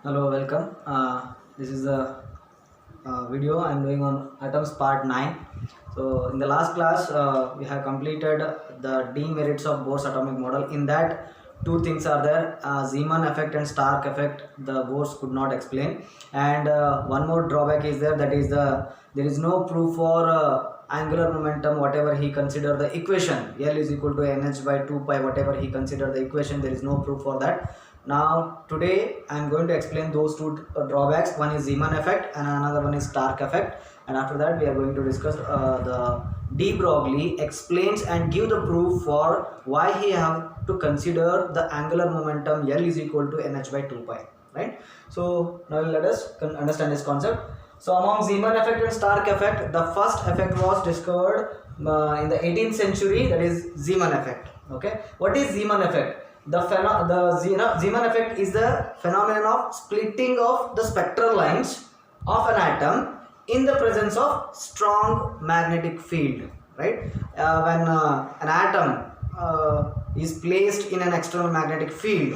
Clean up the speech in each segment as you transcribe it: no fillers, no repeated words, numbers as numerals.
Hello, welcome. This is the video I am doing on atoms part 9. So in the last class we have completed the demerits of Bohr's atomic model. In that, two things are there: Zeeman effect and Stark effect. The Bohr's could not explain, and one more drawback is there. That is there is no proof for angular momentum. Whatever he considered the equation, L is equal to nh by 2 pi. Whatever he considered the equation, there is no proof for that. Now today I am going to explain those two drawbacks. One is Zeeman effect and another one is Stark effect, and after that we are going to discuss the de Broglie explains and give the proof for why he have to consider the angular momentum L is equal to nh by 2 pi, right? So now let us understand this concept. So among Zeeman effect and Stark effect, the first effect was discovered in the 18th century, that is Zeeman effect. Okay, what is Zeeman effect? Zeeman effect is the phenomenon of splitting of the spectral lines of an atom in the presence of strong magnetic field, right? When an atom is placed in an external magnetic field,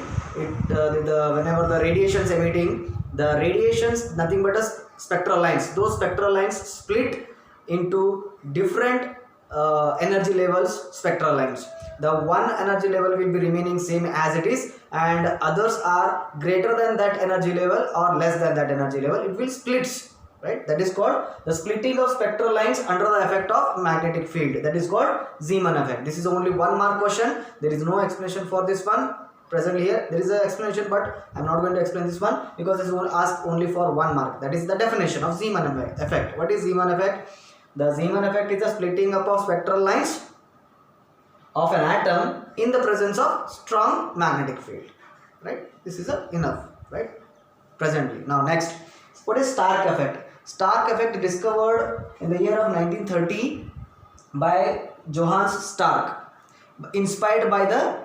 whenever the radiations emitting, the radiations nothing but a spectral lines. Those spectral lines split into different energy levels, spectral lines. The one energy level will be remaining same as it is, and others are greater than that energy level or less than that energy level. It will splits, right? That is called the splitting of spectral lines under the effect of magnetic field. That is called Zeeman effect. This is only one mark question. There is no explanation for this one presently here. There is an explanation, but I am not going to explain this one because this will ask only for 1 mark. That is the definition of Zeeman effect. What is Zeeman effect? The Zeeman effect is the splitting up of spectral lines of an atom in the presence of strong magnetic field, right? This is enough, right? Presently. Now next, what is Stark effect? Stark effect discovered in the year of 1930 by Johannes Stark, inspired by the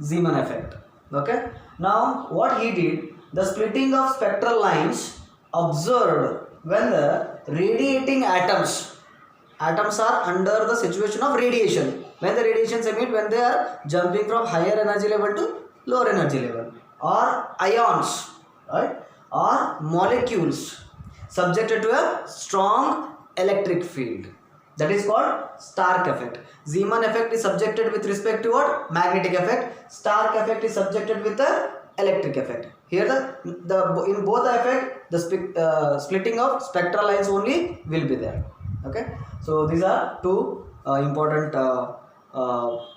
Zeeman effect. Okay, now what he did, the splitting of spectral lines observed when the radiating atoms are under the situation of radiation. When the radiations emit, when they are jumping from higher energy level to lower energy level, or ions, right, or molecules subjected to a strong electric field, that is called Stark effect. Zeeman effect is subjected with respect to what? Magnetic effect. Stark effect is subjected with the electric effect. Here the in both the effect, the splitting of spectral lines only will be there. Okay, so these are two important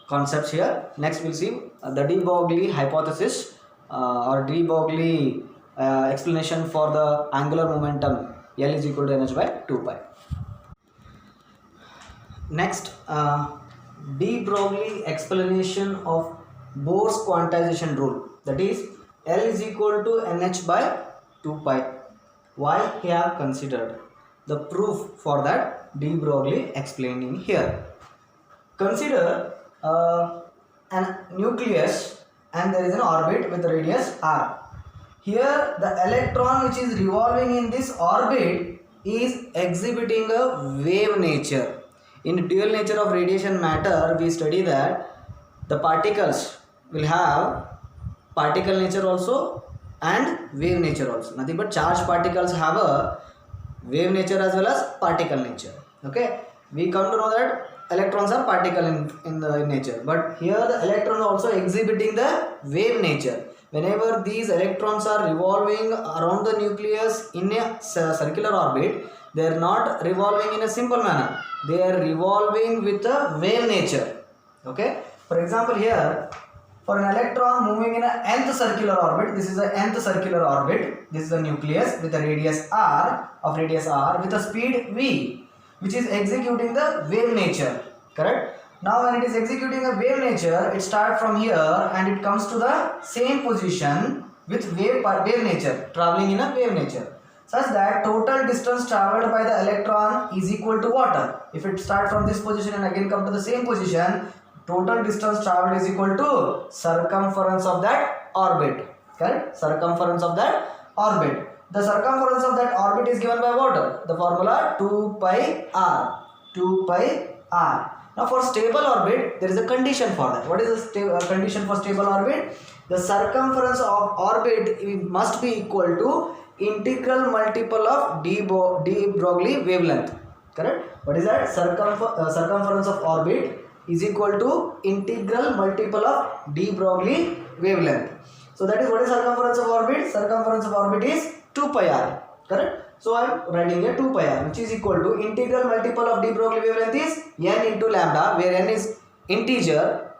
concepts here. Next we'll see the de Broglie hypothesis or de Broglie explanation for the angular momentum L is equal to nh by 2 pi. Next, de Broglie explanation of Bohr's quantization rule, that is L is equal to nh by 2 pi. Why he have considered? The proof for that de Broglie explaining here. Consider a nucleus and there is an orbit with radius r. Here the electron which is revolving in this orbit is exhibiting a wave nature. In dual nature of radiation matter, we study that the particles will have particle nature also and wave nature also. Nothing but charged particles have a wave nature as well as particle nature. Okay, we come to know that electrons are particle in nature, but here the electron also exhibiting the wave nature. Whenever these electrons are revolving around the nucleus in a circular orbit, they are not revolving in a simple manner. They are revolving with a wave nature. Okay, for example, here for an electron moving in a nth circular orbit, this is the nth circular orbit. This is the nucleus with a radius r with a speed v, which is executing the wave nature, correct? Now when it is executing a wave nature, it starts from here and it comes to the same position with wave nature, traveling in a wave nature, such that total distance traveled by the electron is equal to water. If it starts from this position and again come to the same position, total distance traveled is equal to circumference of that orbit, correct? Circumference of that orbit. The circumference of that orbit is given by what? The formula 2 pi r. 2 pi r. Now for stable orbit, there is a condition for that. What is the condition for stable orbit? The circumference of orbit must be equal to integral multiple of de Broglie wavelength. Correct? What is that? Circumference of orbit is equal to integral multiple of de Broglie wavelength. So that is what is circumference of orbit? Circumference of orbit is 2 pi r. Correct? So I am writing here 2 pi r, which is equal to integral multiple of de Broglie wavelength is n into lambda, where n is integer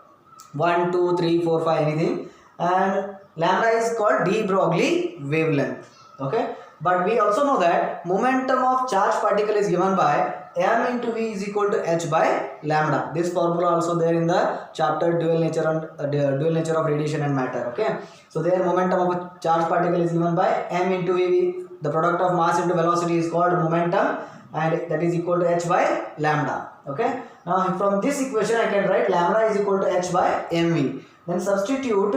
1, 2, 3, 4, 5 anything, and lambda is called de Broglie wavelength. Okay, but we also know that momentum of charged particle is given by m into v is equal to h by lambda. This formula also there in the chapter dual nature and dual nature of radiation and matter. Okay, so there momentum of a charged particle is given by m into v. The product of mass into velocity is called momentum, and that is equal to h by lambda. Okay, now from this equation I can write lambda is equal to h by mv. Then substitute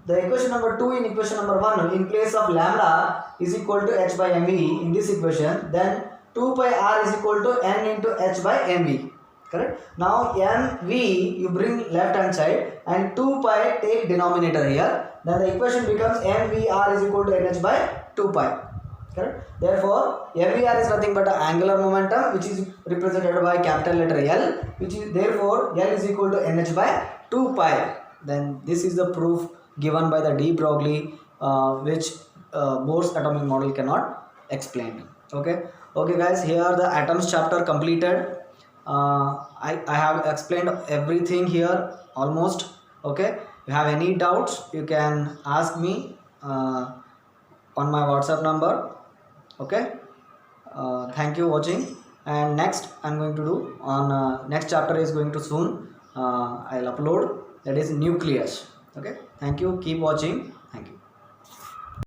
the equation number 2 in equation number 1 in place of lambda is equal to h by mv in this equation. Then 2 pi r is equal to n into h by mv. Correct? Now mv you bring left hand side and 2 pi take denominator here. Then the equation becomes mvr is equal to nh by 2 pi. Correct? Therefore mvr is nothing but an angular momentum which is represented by capital letter L, which is therefore L is equal to nh by 2 pi. Then this is the proof given by the de Broglie which Bohr's atomic model cannot explain. Okay guys, here the atoms chapter completed. I have explained everything here almost. Okay, if you have any doubts you can ask me on my WhatsApp number. Okay, thank you watching, and next I'm going to do on next chapter is going to soon I'll upload, that is nucleus. Okay, thank you, keep watching.